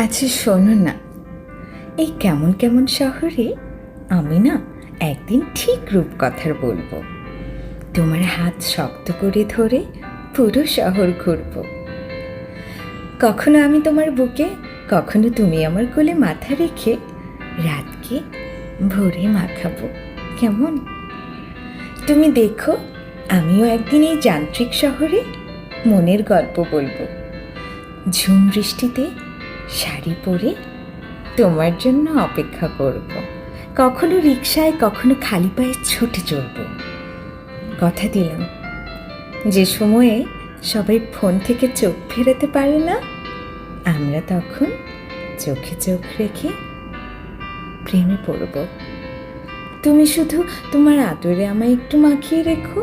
আচ্ছা শোনো না, এই কেমন কেমন শহরে আমি না একদিন ঠিক রূপকথার বলবো। তোমার হাত শক্ত করে ধরে পুরো শহর ঘুরবো। কখনো আমি তোমার বুকে, কখনো তুমি আমার কোলে মাথা রেখে রাতকে ভোরে মাখাবো। কেমন? তুমি দেখো, আমিও একদিন এই যান্ত্রিক শহরে মনের গল্প বলবো। ঝুম বৃষ্টিতে শাড়ি পরে তোমার জন্য অপেক্ষা করব। কখনো রিকশায়, কখনো খালি পায়ে ছুটে চলব। কথা দিলাম, যে সময়ে সবাই ফোন থেকে চোখ ফেরাতে পারে না, আমরা তখন চোখে চোখ রেখে প্রেমে পড়ব। তুমি শুধু তোমার আদরে আমায় একটু মাখিয়ে রেখো।